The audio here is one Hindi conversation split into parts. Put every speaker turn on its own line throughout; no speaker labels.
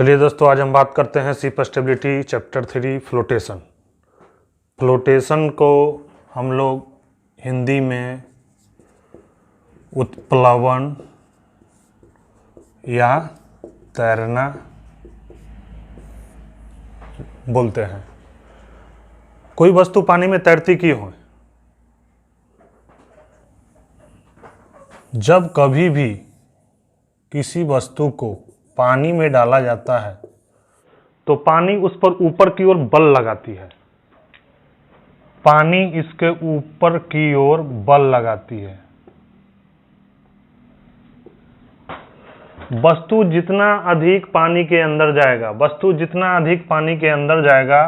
चलिए दोस्तों, आज हम बात करते हैं ship stability chapter 3 flotation. Flotation को हम लोग हिंदी में उत्प्लवन या तैरना बोलते हैं। कोई वस्तु पानी में तैरती क्यों है? जब कभी भी किसी वस्तु को पानी में डाला जाता है तो पानी उस पर ऊपर की ओर बल लगाती है। पानी इसके ऊपर की ओर बल लगाती है। वस्तु जितना अधिक पानी के अंदर जाएगा,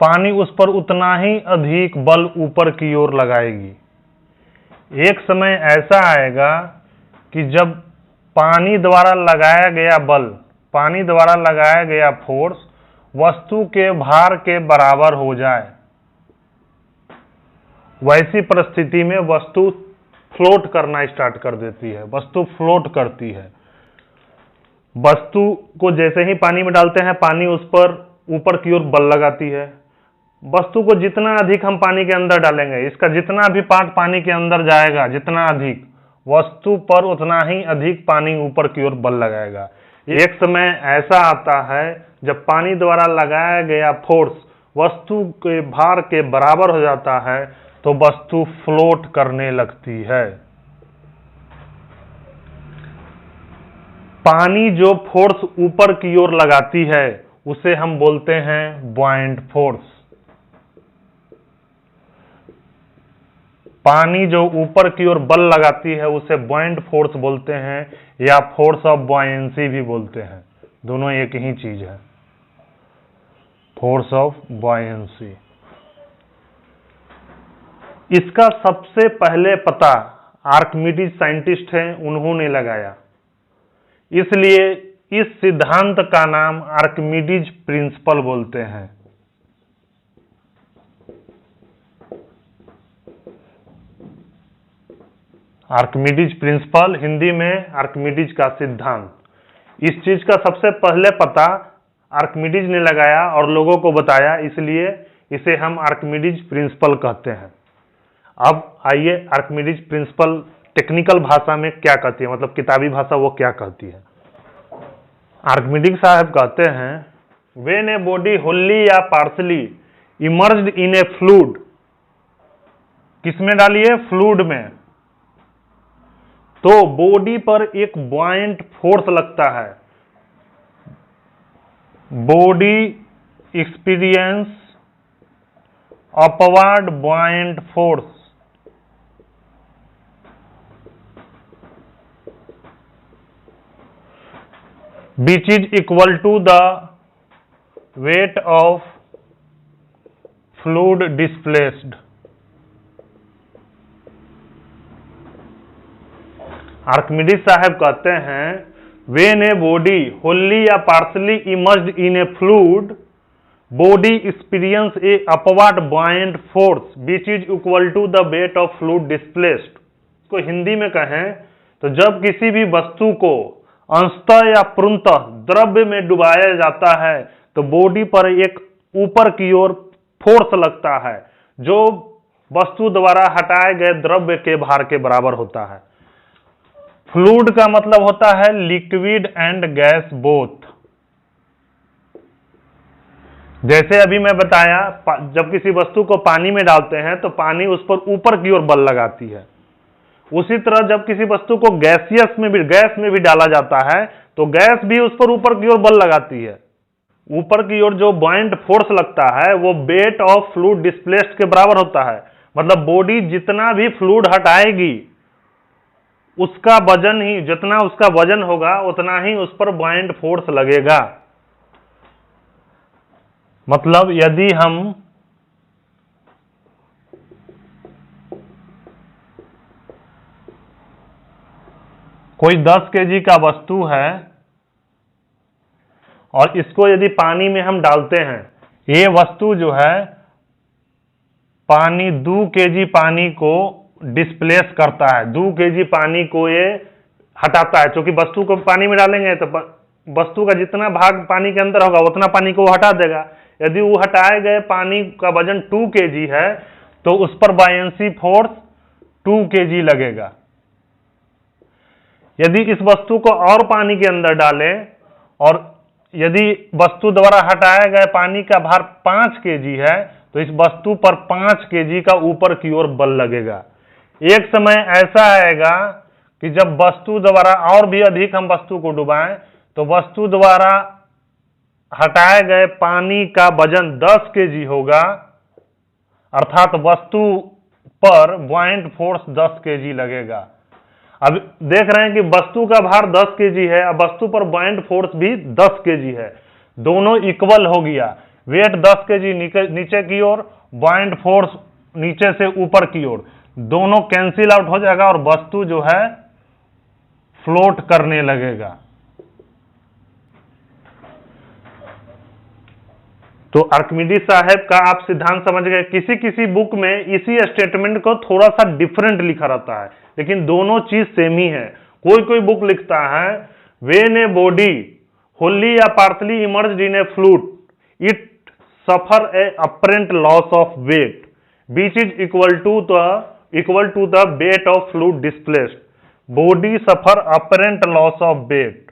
पानी उस पर उतना ही अधिक बल ऊपर की ओर लगाएगी। एक समय ऐसा आएगा कि जब पानी द्वारा लगाया गया फोर्स वस्तु के भार के बराबर हो जाए। वैसी परिस्थिति में वस्तु फ्लोट करना स्टार्ट कर देती है। वस्तु फ्लोट करती है। वस्तु को जैसे ही पानी में डालते हैं, पानी उस पर ऊपर की ओर बल लगाती है। वस्तु को जितना अधिक हम पानी के अंदर डालेंगे, इसका जितना भी पार्ट पानी के अंदर जाएगा, जितना अधिक, वस्तु पर उतना ही अधिक पानी ऊपर की ओर बल लगाएगा। एक समय ऐसा आता है जब पानी द्वारा लगाया गया फोर्स वस्तु के भार के बराबर हो जाता है तो वस्तु फ्लोट करने लगती है। पानी जो फोर्स ऊपर की ओर लगाती है उसे हम बोलते हैं बॉयंट फोर्स। पानी जो ऊपर की ओर बल लगाती है उसे बॉयंट फोर्स बोलते हैं या फोर्स ऑफ बॉयंसी भी बोलते हैं। दोनों एक ही चीज है, फोर्स ऑफ बॉयंसी। इसका सबसे पहले पता आर्किमिडीज साइंटिस्ट हैं, उन्होंने लगाया। इसलिए इस सिद्धांत का नाम आर्किमिडीज प्रिंसिपल बोलते हैं। आर्किमिडीज प्रिंसिपल, हिंदी में आर्किमिडीज का सिद्धांत। इस चीज का सबसे पहले पता आर्किमिडीज ने लगाया और लोगों को बताया, इसलिए इसे हम आर्किमिडीज प्रिंसिपल कहते हैं। अब आइए आर्किमिडीज प्रिंसिपल टेक्निकल भाषा में क्या कहती है, मतलब किताबी भाषा वो क्या कहती है। आर्किमिडीज साहब कहते हैं, व्हेन ए बॉडी होली या partially immersed in a fluid, किसमें डालिए? फ्लूइड में, तो बॉडी पर एक बॉयंट फोर्स लगता है। Body experience upward buoyant force. which is equal to the weight of fluid displaced। Archimedes साहब कहते हैं, when a body wholly या partially immersed in a fluid, body experience a upward buoyant force which is equal to the weight of fluid displaced। को हिंदी में कहें तो जब किसी भी वस्तु को अंशतः या पूर्णतः द्रव्य में डुबाया जाता है तो बॉडी पर एक ऊपर की ओर फोर्स लगता है जो वस्तु द्वारा हटाए गए द्रव्य के भार के बराबर होता है। फ्लूइड का मतलब होता है लिक्विड एंड गैस बोथ। जैसे अभी मैं बताया, जब किसी वस्तु को पानी में डालते हैं तो पानी उस पर ऊपर की ओर बल लगाती है। उसी तरह जब किसी वस्तु को गैस में भी डाला जाता है तो गैस भी उस पर ऊपर की ओर बल लगाती है। ऊपर की ओर जो बॉयंट फोर्स लगता है वो वेट ऑफ फ्लूइड डिस्प्लेस्ड के बराबर होता है। मतलब बॉडी जितना भी फ्लूइड हटाएगी उसका वजन ही, जितना उसका वजन होगा उतना ही उस पर बॉयंट फोर्स लगेगा। मतलब यदि हम कोई 10 केजी का वस्तु है और इसको यदि पानी में हम डालते हैं, ये वस्तु जो है पानी 2 केजी पानी को डिस्प्लेस करता है, 2 केजी पानी को ये हटाता है। क्योंकि वस्तु को पानी में डालेंगे तो वस्तु का जितना भाग पानी के अंदर होगा उतना पानी को वो हटा देगा। यदि वो हटाए गए पानी का वजन 2 kg है तो उस पर बायंसी फोर्स 2 kg लगेगा। यदि इस वस्तु को और पानी के अंदर डालें और यदि वस्तु द्वारा हटाए गए पानी का भार 5 kg है तो इस वस्तु पर 5 kg का ऊपर की ओर बल लगेगा। एक समय ऐसा आएगा कि जब वस्तु द्वारा और भी अधिक हम वस्तु को डुबाएं तो वस्तु द्वारा हटाए गए पानी का वजन 10 kg होगा, अर्थात वस्तु पर बुआयंट फोर्स 10 kg लगेगा। अब देख रहे हैं कि वस्तु का भार 10 kg है, अब वस्तु पर बुआयंट फोर्स भी 10 kg है, दोनों इक्वल हो गया। वेट 10 kg नीचे की ओर, बुआयंट फोर्स नीचे से ऊपर की ओर, दोनों कैंसिल आउट हो जाएगा और वस्तु जो है फ्लोट करने लगेगा। तो आर्किमिडीज साहब का आप सिद्धांत समझ गए। किसी किसी बुक में इसी स्टेटमेंट को थोड़ा सा डिफरेंट लिखा रहता है, लेकिन दोनों चीज सेम ही है। कोई कोई बुक लिखता है व्हेन ए बॉडी होली या partly immersed in a fluid it suffer a apparent loss of weight which is equal to the weight of fluid displaced. Body suffer apparent loss of weight,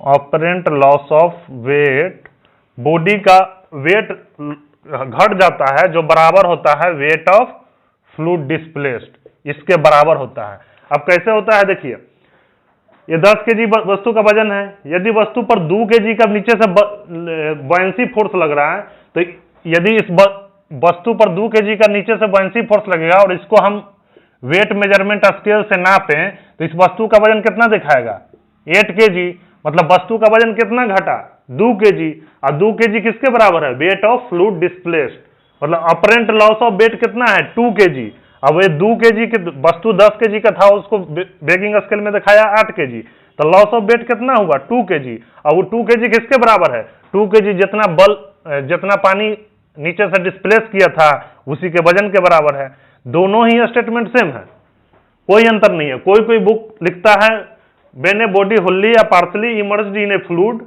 apparent loss of weight, body का वेट घट जाता है जो बराबर होता है वेट ऑफ फ्लूइड डिस्प्लेस्ड, इसके बराबर होता है। अब कैसे होता है देखिए, ये 10 kg वस्तु का वजन है, यदि वस्तु पर 2 kg का नीचे से बुआयंसी फोर्स लग रहा है तो यदि इस वस्तु पर 2 kg का नीचे से बुआयंसी फोर्स लगेगा और इसको हम वेट मेजरमेंट स्केल से नापें तो इस वस्तु का वजन कितना दिखाएगा 8 kg, मतलब वस्तु का वजन कितना घटा 2 kg, और 2 kg किसके बराबर है वेट ऑफ फ्लूइड डिस्प्लेस्ड, मतलब अपरेंट लॉस ऑफ वेट कितना है 2 kg। अब ये 2 kg की वस्तु 10 kg का था, उसको बेगिंग स्केल में दिखाया 8 kg, तो लॉस ऑफ वेट कितना हुआ 2 kg। और वो 2 kg किसके बराबर है 2 kg जितना पानी नीचे से डिस्प्लेस किया था उसी के वजन के बराबर है। दोनों ही स्टेटमेंट सेम है, कोई अंतर नहीं है। कोई कोई बुक लिखता है व्हेन ए बॉडी होली या partially immersed in a fluid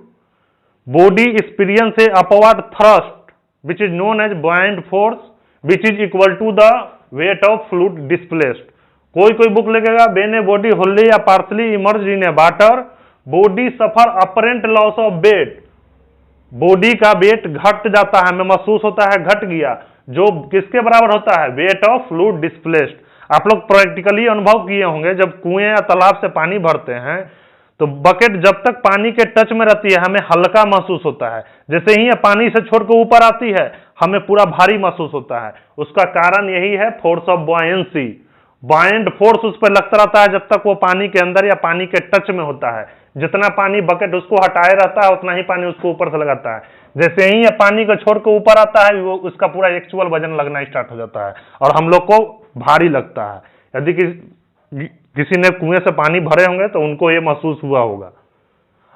body experience a upward thrust which is known as buoyant force which is equal to the weight of fluid displaced. कोई कोई बुक लिखेगा व्हेन ए बॉडी होली या partially immersed in a water body suffer apparent loss of weight, body का वेट घट जाता है, हमें महसूस होता है घट गया, जो किसके बराबर होता है वेट ऑफ फ्लूइड डिस्प्लेस्ड। आप लोग प्रैक्टिकली अनुभव किए होंगे, जब कुएं या तालाब से पानी भरते हैं तो बकेट जब तक पानी के टच में रहती है हमें हल्का महसूस होता है, जैसे ही पानी से छोड़ के ऊपर आती है हमें पूरा भारी महसूस होता है। उसका कारण यही है फोर्स ऑफ बुआयंसी, बुआयंट फोर्स उस पर लगता रहता है जब तक वो पानी के अंदर या पानी के टच में होता है। जितना पानी बकेट उसको हटाए रहता है उतना ही पानी उसको ऊपर से लगाता है, जैसे ही पानी को छोड़ के ऊपर आता है वो उसका पूरा एक्चुअल वजन लगना स्टार्ट हो जाता है और हम लोग को भारी लगता है। यदि किसी ने कुएं से पानी भरे होंगे तो उनको ये महसूस हुआ होगा,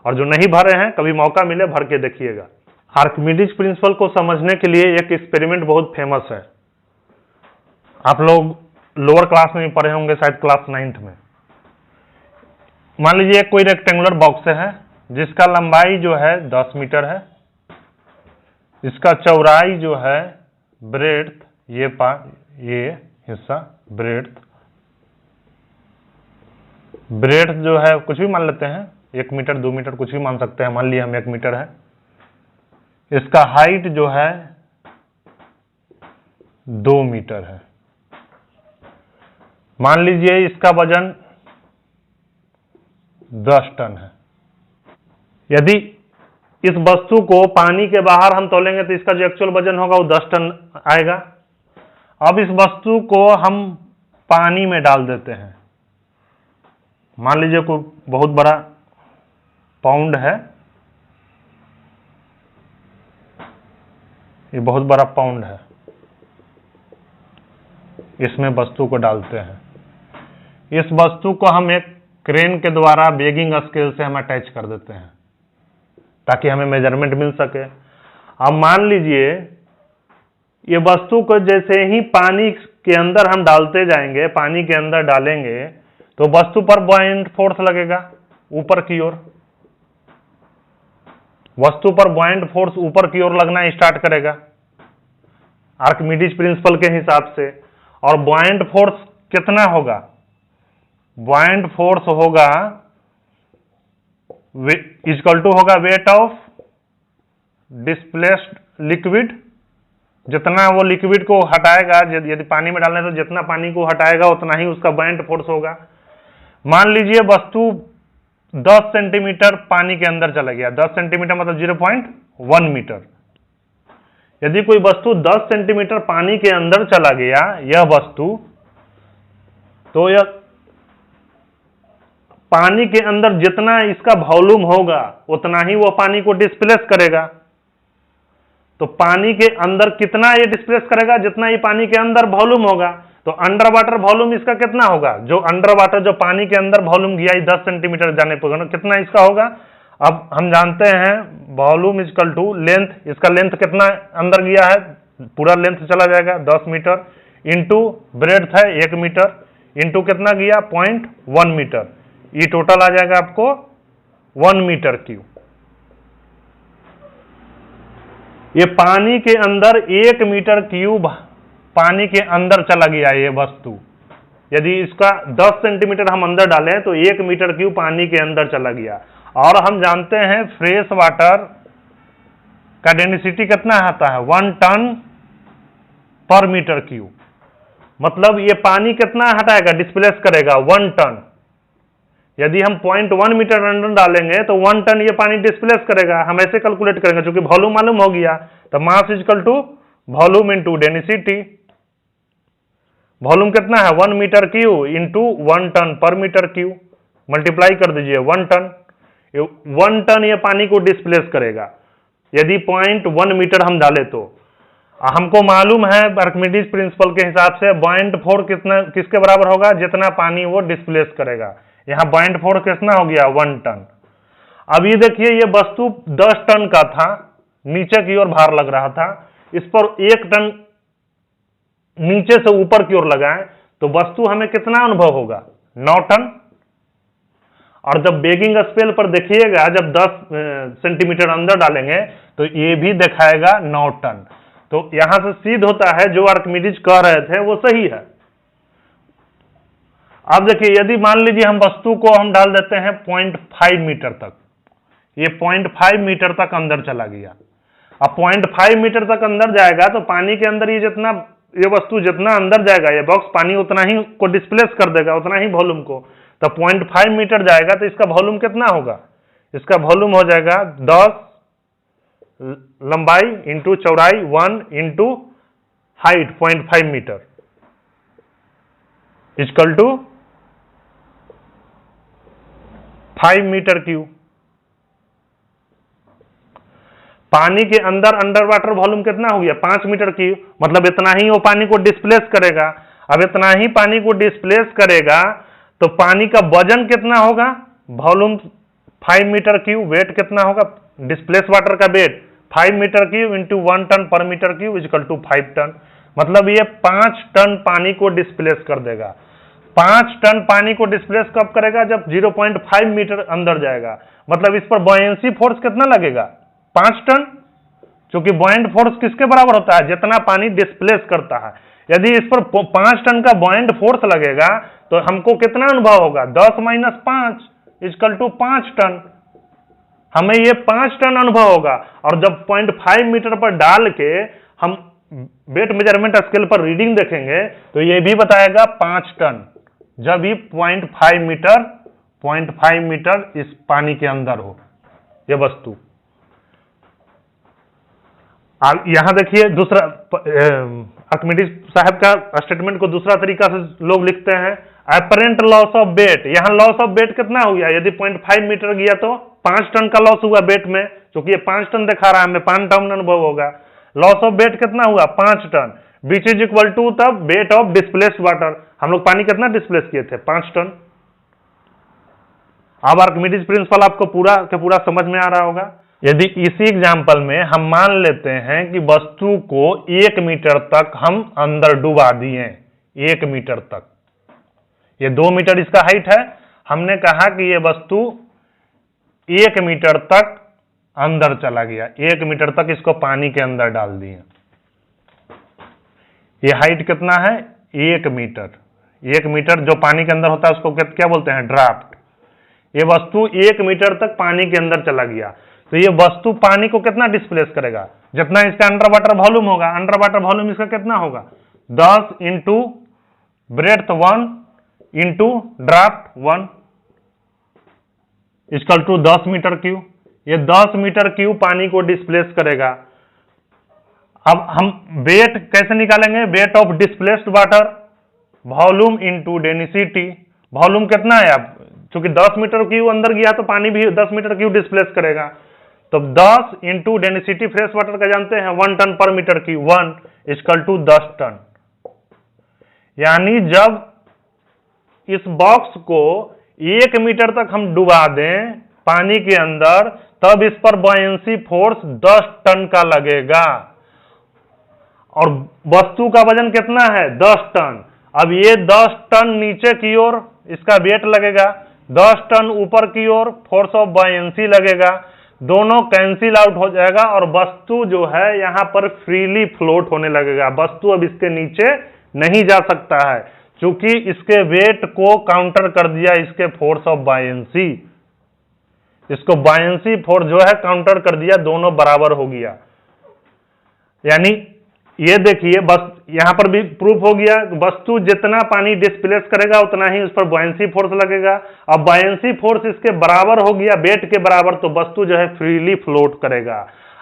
और जो नहीं भरे हैं कभी मौका मिले भर के देखिएगा। आर्किमिडीज प्रिंसिपल को समझने के लिए एक एक्सपेरिमेंट बहुत फेमस है, आप लोग लोअर क्लास में पढ़े होंगे शायद क्लास 9th में। मान लीजिए कोई रेक्टेंगुलर बॉक्स है जिसका लंबाई जो है 10 मीटर है, इसका चौड़ाई जो है ब्रेड्थ, ये हिस्सा ब्रेड्थ जो है कुछ भी मान लेते हैं 1 मीटर 2 मीटर कुछ भी मान सकते हैं, मान लिया हम 1 मीटर है। इसका हाइट जो है 2 मीटर है। मान लीजिए इसका वजन 10 टन है। यदि इस वस्तु को पानी के बाहर हम तोलेंगे तो इसका जो एक्चुअल वजन होगा वो 10 टन आएगा। अब इस वस्तु को हम पानी में डाल देते हैं, मान लीजिए कोई बहुत बड़ा पाउंड है, ये बहुत बड़ा पाउंड है, इसमें वस्तु को डालते हैं। इस वस्तु को हम एक क्रेन के द्वारा बेगिंग स्केल से हम अटैच कर देते हैं ताकि हमें मेजरमेंट मिल सके। अब मान लीजिए ये वस्तु को जैसे ही पानी के अंदर हम डालते जाएंगे, पानी के अंदर डालेंगे तो वस्तु पर बुआयंट फोर्स लगेगा, ऊपर की ओर, वस्तु पर बॉयंट फोर्स ऊपर की ओर लगना स्टार्ट करेगा आर्किमिडीज प्रिंसिपल के हिसाब से। और बॉयंट फोर्स कितना होगा? बॉयंट फोर्स होगा इक्वल टू होगा वेट ऑफ डिस्प्लेस्ड लिक्विड। जितना वो लिक्विड को हटाएगा, यदि पानी में डालना है तो जितना पानी को हटाएगा उतना ही उसका बॉयंट फोर्स होगा। मान लीजिए वस्तु 10 सेंटीमीटर पानी के अंदर चला गया, 10 सेंटीमीटर मतलब 0.1 मीटर। यदि कोई वस्तु 10 सेंटीमीटर पानी के अंदर चला गया, यह वस्तु, तो यह पानी के अंदर जितना इसका वॉल्यूम होगा उतना ही वो पानी को डिस्प्लेस करेगा। तो पानी के अंदर कितना ये डिस्प्लेस करेगा? जितना ये पानी के अंदर वॉल्यूम होगा। तो अंडर वाटर वॉल्यूम इसका कितना होगा? जो अंडर वाटर जो पानी के अंदर वॉल्यूम गया 10 सेंटीमीटर जाने पर कितना इसका होगा? अब हम जानते हैं वॉल्यूम इक्वल टू लेंथ। इसका लेंथ कितना अंदर गया है? पूरा लेंथ चला जाएगा 10 मीटर, इंटू ब्रेड्थ है 1 मीटर, इंटू कितना गया 0.1 मीटर। ये टोटल आ जाएगा आपको 1 मीटर क्यूब। ये पानी के अंदर 1 मीटर क्यूब पानी के अंदर चला गया ये वस्तु। यदि इसका 10 सेंटीमीटर हम अंदर डालें तो 1 मीटर क्यूब पानी के अंदर चला गया। और हम जानते हैं फ्रेश वाटर का डेंसिटी कितना आता है? 1 टन पर मीटर क्यूब। मतलब ये पानी कितना हटाएगा, डिस्प्लेस करेगा? 1 टन। यदि हम 0.1 मीटर अंदर डालेंगे तो 1 टन ये पानी डिस्प्लेस करेगा। हम ऐसे कैलकुलेट करेंगे, क्योंकि वॉल्यूम मालूम हो गया। तो mass equal to volume into density. Volume कितना है? 1 metre cube into 1 ton per metre cube, multiply कर दीजिए 1 टन। 1 टन ये पानी को डिस्प्लेस करेगा यदि 0.1 मीटर हम डाले तो। हमको मालूम है आर्किमिडीज प्रिंसिपल के हिसाब से बॉयंट फोर्स कितना किसके बराबर होगा? जितना पानी वो डिस्प्लेस करेगा। यहां बॉयंट फोर्स कितना हो गया? 1 टन। अब ये देखिए, ये वस्तु 10 टन का था, नीचे की ओर भार लग रहा था। इस पर 1 टन नीचे से ऊपर की ओर लगाएं तो वस्तु हमें कितना अनुभव होगा? 9 टन। और जब बेगिंग स्केल पर देखिएगा, जब 10 सेंटीमीटर अंदर डालेंगे तो ये भी दिखाएगा 9 टन। तो यहां से सिद्ध होता है जो आर्किमिडीज कह रहे थे वो सही है। अब देखिए, यदि मान लीजिए हम वस्तु को हम डाल देते हैं 0.5 मीटर तक, ये 0.5 मीटर तक अंदर चला गया। अब 0.5 मीटर तक अंदर जाएगा तो पानी के अंदर ये वस्तु जितना अंदर जाएगा, ये बॉक्स पानी उतना ही को डिस्प्लेस कर देगा, उतना ही वॉल्यूम को। तो 0.5 मीटर जाएगा तो इसका वॉल्यूम कितना होगा? इसका वॉल्यूम हो जाएगा 10 लंबाई इंटू चौड़ाई 1 into height 0.5 metre equal to 5 metre cube. पानी के अंदर अंडर वाटर वॉल्यूम कितना हो गया? 5 मीटर क्यूब। मतलब इतना ही वो पानी को डिस्प्लेस करेगा। अब इतना ही पानी को डिस्प्लेस करेगा तो पानी का वजन कितना होगा? वॉल्यूम 5 मीटर क्यूब, वेट कितना होगा? डिस्प्लेस वाटर का weight 5 metre cube into 1 ton per metre cube equal to 5 ton. मतलब ये 5 टन पानी को डिस्प्लेस कर देगा। 5 टन पानी को डिस्प्लेस कब करेगा? जब 0.5 मीटर अंदर जाएगा। मतलब इस पर बॉयंसी फोर्स कितना लगेगा? 5 टन। क्योंकि बॉयंट फोर्स किसके बराबर होता है? जितना पानी डिस्प्लेस करता है। यदि इस पर 5 टन का बॉयंट फोर्स लगेगा तो हमको कितना अनुभव होगा? 10 - 5 इक्वल टू 5 टन। हमें ये 5 टन अनुभव होगा। और जब 0.5 मीटर पर डाल के हम वेट मेजरमेंट स्केल पर रीडिंग देखेंगे तो ये भी बताएगा 5 टन, जब ये 0.5 मीटर इस पानी के अंदर हो ये वस्तु। यहां देखिए दूसरा आर्किमिडीज साहब का स्टेटमेंट को दूसरा तरीका से लोग लिखते हैं, अपरेंट लॉस ऑफ वेट। यहां लॉस ऑफ वेट कितना हो गया? यदि 0.5 मीटर गया तो 5 टन का लॉस हुआ वेट में, क्योंकि ये 5 टन दिखा रहा है, हमें 5 टन अनुभव होगा। लॉस ऑफ वेट कितना हुआ? 5 ton, which is equal to तब वेट ऑफ डिस्प्लेस्ड वाटर। हम लोग पानी कितना डिस्प्लेस किए थे? 5 टन। अब आर्किमिडीज प्रिंसिपल आपको पूरा के पूरा समझ में आ रहा होगा। यदि इसी एग्जाम्पल में हम मान लेते हैं कि वस्तु को 1 मीटर तक हम अंदर डुबा दिए, 1 मीटर तक, ये 2 मीटर इसका हाइट है। हमने कहा कि ये वस्तु 1 मीटर तक अंदर चला गया, 1 मीटर तक इसको पानी के अंदर डाल दिए। ये हाइट कितना है? 1 मीटर। 1 मीटर जो पानी के अंदर होता है उसको क्या बोलते हैं? ड्राफ्ट। ये वस्तु 1 मीटर तक पानी के अंदर चला गया, तो ये वस्तु पानी को कितना डिस्प्लेस करेगा? जितना इसका अंडर वाटर वॉल्यूम होगा, अंडर वाटर वॉल्यूम इसका कितना होगा? 10 into breadth 1 into draft 1 equal to 10 metre cube. ये 10 मीटर क्यूब पानी को डिस्प्लेस करेगा। अब हम वेट कैसे निकालेंगे? Wait of displaced water, volume into density. Volume कितना है? अब चूंकि 10 मीटर क्यूब अंदर गया तो पानी भी 10 मीटर क्यूब डिस्प्लेस करेगा, तो 10 इंटू डेंसिटी फ्रेश वाटर का जानते हैं 1 ton per metre cube, 1 equal to 10 ton. यानी जब इस बॉक्स को 1 मीटर तक हम डुबा दें पानी के अंदर, तब इस पर बॉयंसी फोर्स 10 टन का लगेगा। और वस्तु का वजन कितना है? 10 टन। अब ये 10 टन नीचे की ओर इसका वेट लगेगा, 10 टन ऊपर की ओर फोर्स ऑफ बॉयंसी लगेगा, दोनों कैंसिल आउट हो जाएगा और वस्तु जो है यहां पर फ्रीली फ्लोट होने लगेगा। वस्तु अब इसके नीचे नहीं जा सकता है, क्योंकि इसके वेट को काउंटर कर दिया इसके फोर्स ऑफ बॉयंसी। इसको बॉयंसी फोर्स जो है काउंटर कर दिया, दोनों बराबर हो गया। यानी ये देखिए, बस यहां पर भी प्रूफ हो गया, वस्तु जितना पानी डिस्प्लेस करेगा उतना ही उस पर बॉयंसी फोर्स लगेगा। अब बॉयंसी फोर्स इसके बराबर हो गया, वेट के बराबर, तो वस्तु जो है फ्रीली फ्लोट करेगा।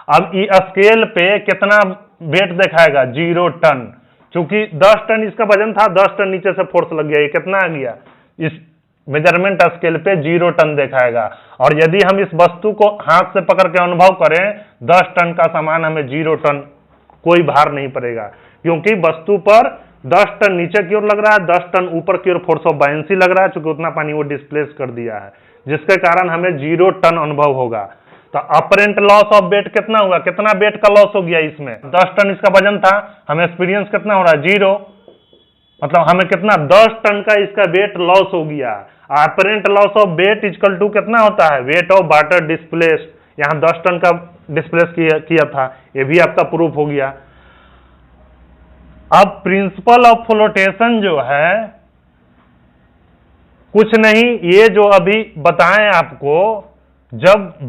अब स्केल पे कितना वेट दिखाएगा? 0 टन। क्योंकि 10 टन इसका वजन था, 10 टन नीचे से फोर्स लग गया, ये कितना आ गया? इस मेजरमेंट स्केल पे 0 टन दिखाएगा। और यदि हम इस वस्तु को हाथ से पकड़ के अनुभव करें, 10 टन का सामान हमें 0 टन कोई भार नहीं पड़ेगा, क्योंकि वस्तु पर 10 टन नीचे की ओर लग रहा है, 10 टन ऊपर की ओर फोर्स ऑफ बायंसी लग रहा है, क्योंकि उतना पानी वो डिस्प्लेस कर दिया है, जिसके कारण हमें 0 टन अनुभव होगा। तो अपरेंट लॉस ऑफ वेट कितना होगा? कितना वेट का लॉस हो गया इसमें? 10 टन इसका वजन था, हमें एक्सपीरियंस कितना हो रहा है? 0। मतलब हमें कितना? 10 टन का इसका वेट लॉस हो गया। Apparent loss of weight equal to कितना होता है? Weight of water displaced. यहां 10 टन का डिस्प्लेस किया था, ये भी आपका प्रूफ हो गया। अब प्रिंसिपल ऑफ फ्लोटेशन जो है कुछ नहीं, ये जो अभी बताएं आपको, जब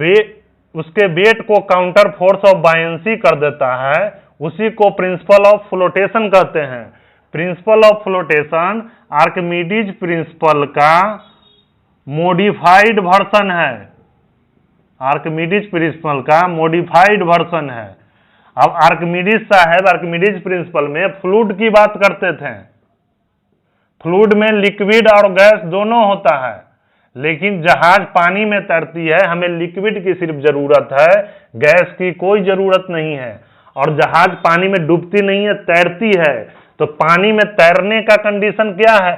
उसके वेट को काउंटर फोर्स ऑफ बायंसी कर देता है, उसी को प्रिंसिपल ऑफ फ्लोटेशन कहते हैं। Principle of flotation Archimedes principal का मॉडिफाइड वर्जन है। आर्किमिडीज प्रिंसिपल का मॉडिफाइड वर्जन है। अब आर्किमिडीज साहब आर्किमिडीज प्रिंसिपल में फ्लूइड की बात करते थे। फ्लूइड में लिक्विड और गैस दोनों होता है, लेकिन जहाज पानी में तैरती है, हमें लिक्विड की सिर्फ जरूरत है, गैस की कोई जरूरत नहीं है। और जहाज पानी में डूबती नहीं है, तैरती है। तो पानी में तैरने का कंडीशन क्या है?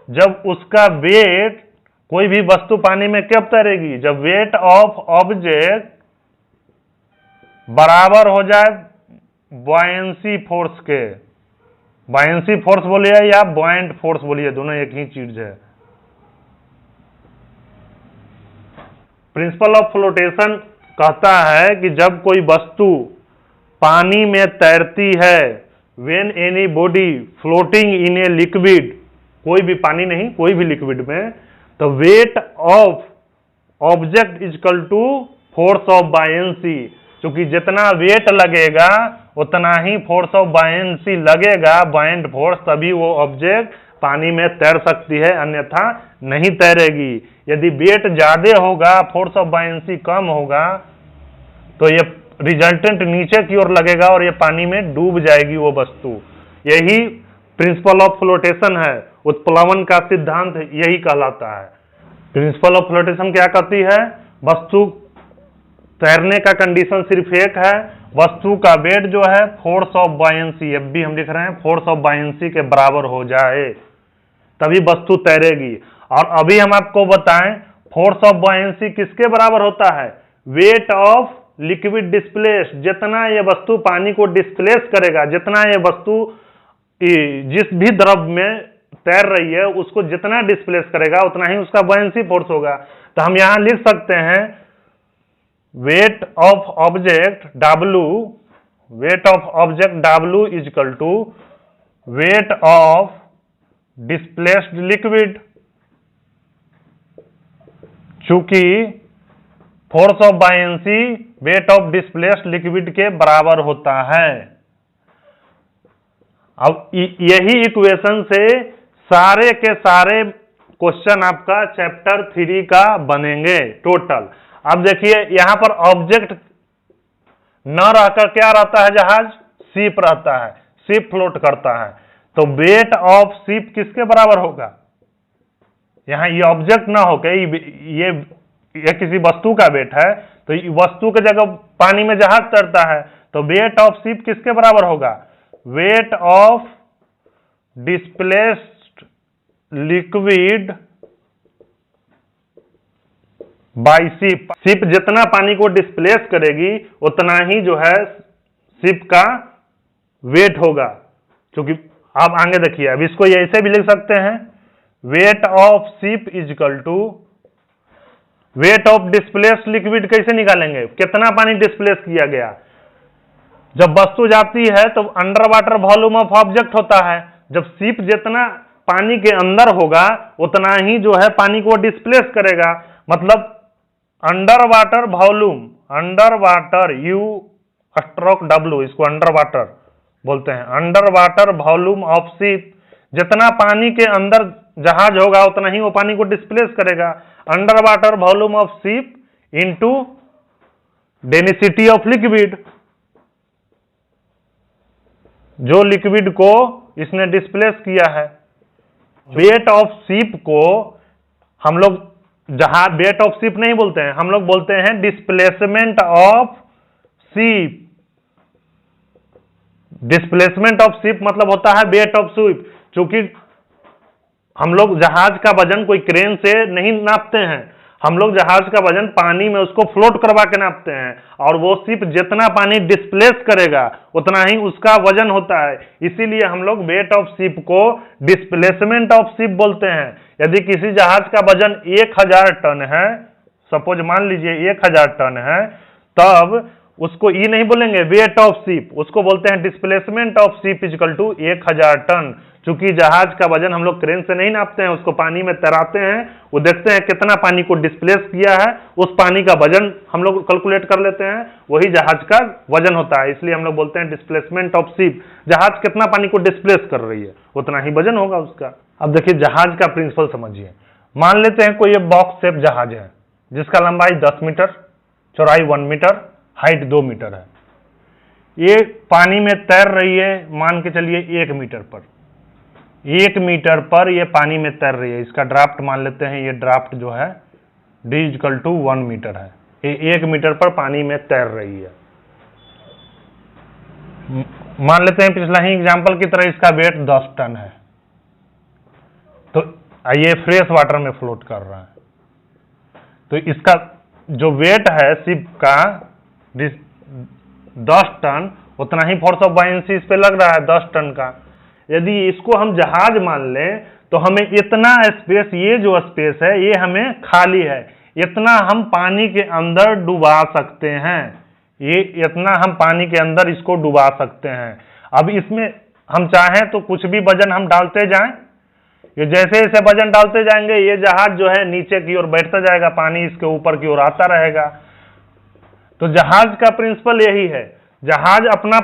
जब उसका वेट, कोई भी वस्तु पानी में कब तैरेगी? जब वेट ऑफ ऑब्जेक्ट बराबर हो जाए बॉयंसी फोर्स के। बॉयंसी फोर्स बोलिए या बॉयंट फोर्स बोलिए, दोनों एक ही चीज है। प्रिंसिपल ऑफ फ्लोटेशन कहता है कि जब कोई वस्तु पानी में तैरती है, when any body floating in a liquid, कोई भी पानी नहीं, कोई भी लिक्विड में, तो weight of object equal to force of buoyancy. क्योंकि जितना वेट लगेगा उतना ही फोर्स ऑफ बायंसी लगेगा, बायंट फोर्स, तभी वो ऑब्जेक्ट पानी में तैर सकती है, अन्यथा नहीं तैरेगी। यदि वेट ज्यादा होगा, फोर्स ऑफ बायंसी कम होगा, तो ये रिजल्टेंट नीचे की ओर लगेगा और ये पानी में डूब जाएगी वो वस्तु। यही प्रिंसिपल ऑफ फ्लोटेशन है। उत्प्लवन का सिद्धांत यही कहलाता है। प्रिंसिपल ऑफ फ्लोटेशन क्या कहती है? वस्तु तैरने का कंडीशन सिर्फ एक है, वस्तु का वेट जो है फोर्स ऑफ बायंसी, अब भी हम लिख रहे हैं, फोर्स ऑफ बायंसी के बराबर हो जाए, तभी वस्तु तैरेगी। और अभी हम आपको बताएं, फोर्स ऑफ बायंसी किसके बराबर होता है? Weight of liquid displace. जितना ये वस्तु पानी को डिस्प्लेस करेगा, जितना ये वस्तु जिस भी द्रव में तैर रही है उसको जितना डिस्प्लेस करेगा, उतना ही उसका बायंसी फोर्स होगा। तो हम यहां लिख सकते हैं weight of object W is equal to weight of displaced liquid. चूंकि force of buoyancy weight of displaced liquid के बराबर होता है। अब यही इक्वेशन से सारे के सारे क्वेश्चन आपका चैप्टर 3 का बनेंगे टोटल। अब देखिए यहां पर ऑब्जेक्ट न रहकर क्या रहता है, जहाज शिप रहता है, शिप फ्लोट करता है। तो वेट ऑफ शिप किसके बराबर होगा? यहां ये ऑब्जेक्ट ना हो के ये किसी वस्तु का वेट है, तो वस्तु के जगह पानी में जहाज तैरता है, तो वेट ऑफ शिप किसके बराबर होगा? Weight of displaced liquid by ship. Ship जितना पानी को डिस्प्लेस करेगी उतना ही जो है शिप का वेट होगा। क्योंकि आप आगे देखिए, अब इसको ऐसे भी लिख सकते हैं, weight of ship is equal to weight of displaced liquid. कैसे निकालेंगे? कितना पानी डिस्प्लेस किया गया। जब वस्तु जाती है तो under water volume of object होता है। जब शिप जितना पानी के अंदर होगा उतना ही जो है पानी को डिस्प्लेस करेगा। मतलब under water volume, under water you stroke W, इसको अंडर वाटर बोलते हैं। Under water volume of ship, जितना पानी के अंदर जहाज होगा उतना ही वो पानी को डिस्प्लेस करेगा। Under water volume of ship into density of liquid, जो लिक्विड को इसने डिस्प्लेस किया है। वेट ऑफ शिप को हम लोग जहाज वेट ऑफ शिप नहीं बोलते हैं, हम लोग बोलते हैं displacement of ship. Displacement of ship मतलब होता है वेट ऑफ शिप। क्योंकि हम लोग जहाज का वजन कोई क्रेन से नहीं नापते हैं, हम लोग जहाज का वजन पानी में उसको फ्लोट करवा के नापते हैं, और वो शिप जितना पानी डिस्प्लेस करेगा उतना ही उसका वजन होता है। इसीलिए हम लोग वेट ऑफ शिप को डिस्प्लेसमेंट ऑफ शिप बोलते हैं। यदि किसी जहाज का वजन 1000 टन है, सपोज मान लीजिए 1000 टन है, तब उसको ये नहीं बोलेंगे वेट ऑफ शिप, उसको बोलते हैं displacement of ship is equal to 1000 ton. चूंकि जहाज का वजन हम लोग क्रेन से नहीं नापते हैं, उसको पानी में तैराते हैं, वो देखते हैं कितना पानी को डिस्प्लेस किया है, उस पानी का वजन हम लोग कैलकुलेट कर लेते हैं, वही जहाज का वजन होता है। इसलिए हम लोग बोलते हैं डिस्प्लेसमेंट ऑफ शिप। जहाज कितना पानी को डिस्प्लेस कर रही है उतना ही वजन होगा उसका। अब देखिए जहाज का प्रिंसिपल समझिए। मान लेते हैं कोई बॉक्स शेप जहाज है जिसका लंबाई 10 मीटर, चौड़ाई 1 मीटर, हाइट 2 मीटर है। ये पानी में तैर रही है, मान के चलिए 1 मीटर पर। 1 मीटर पर ये पानी में तैर रही है। इसका ड्राफ्ट मान लेते हैं, ये ड्राफ्ट जो है D इक्वल टू 1 मीटर है। ये 1 मीटर पर पानी में तैर रही है। मान लेते हैं पिछला ही एग्जाम्पल की तरह इसका वेट 10 टन है। तो ये फ्रेश वाटर में फ्लोट कर रहा है, तो इसका जो वेट है शिप का 10 टन, उतना ही फोर्स ऑफ बायंसी इस पे लग रहा है 10 टन का। यदि इसको हम जहाज मान लें तो हमें इतना स्पेस, ये जो स्पेस है ये हमें खाली है, इतना हम पानी के अंदर डुबा सकते हैं। ये इतना हम पानी के अंदर इसको डुबा सकते हैं। अब इसमें हम चाहें तो कुछ भी वजन हम डालते जाएं, ये जैसे जैसे वजन डालते जाएंगे ये जहाज जो है नीचे की ओर बैठता जाएगा, पानी इसके ऊपर की ओर आता रहेगा। तो जहाज का प्रिंसिपल यही है, जहाज अपना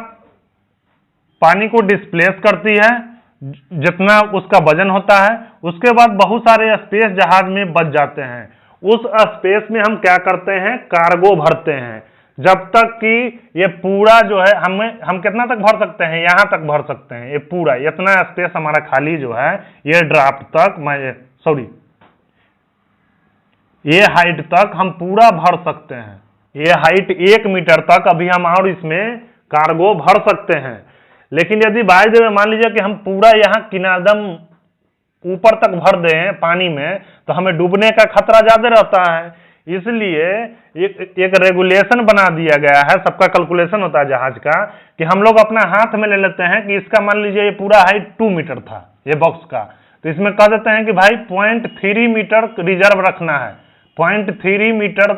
पानी को डिस्प्लेस करती है जितना उसका वजन होता है, उसके बाद बहुत सारे स्पेस जहाज में बच जाते हैं। उस स्पेस में हम क्या करते हैं, कार्गो भरते हैं। जब तक कि ये पूरा जो है हम कितना तक भर सकते हैं, यहां तक भर सकते हैं। ये पूरा इतना स्पेस हमारा खाली जो है ये ड्राफ्ट तक, ये हाइट तक हम पूरा भर सकते हैं। ये हाइट 1 मीटर तक अभी हम और इसमें कार्गो भर सकते हैं। लेकिन यदि बाय द वे मान लीजिए कि हम पूरा यहाँ किनादम ऊपर तक भर दें पानी में, तो हमें डूबने का खतरा ज्यादा रहता है। इसलिए एक रेगुलेशन बना दिया गया है, सबका कैलकुलेशन होता है जहाज का, कि हम लोग अपना हाथ में ले लेते हैं कि इसका मान लीजिए ये पूरा हाइट 2 मीटर था ये बॉक्स का, तो इसमें कह देते हैं कि भाई 0.3 मीटर रिजर्व रखना है। 0.3 मीटर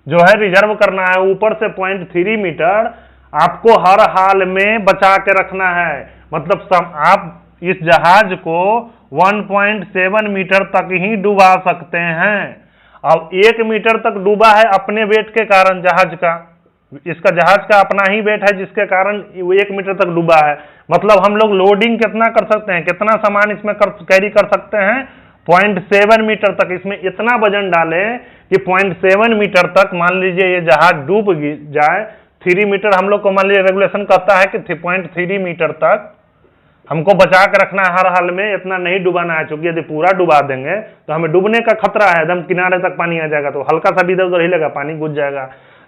जो है रिजर्व करना है, ऊपर से 0.3 मीटर आपको हर हाल में बचा के रखना है। मतलब आप इस जहाज को 1.7 मीटर तक ही डुबा सकते हैं। अब 1 मीटर तक डूबा है अपने वेट के कारण, जहाज का, इसका जहाज का अपना ही वेट है जिसके कारण वो 1 मीटर तक डूबा है। मतलब हम लोग लोडिंग कितना कर सकते हैं, कितना सामान इसमें कैरी कर सकते हैं, 0.7 मीटर तक। इसमें इतना वजन डाले कि 0.7 मीटर तक मान लीजिए ये जहाज डूब जाए। 3 मीटर हम लोग को मान लीजिए रेगुलेशन कहता है कि 0.3 मीटर तक हमको बचा के रखना है हर हाल में, इतना नहीं डुबाना है। क्योंकि यदि पूरा डुबा देंगे तो हमें डूबने का खतरा है, एकदम किनारे तक पानी आ जाएगा, तो हल्का सा भी इधर उधर हिलेगा पानी घुस जाएगा।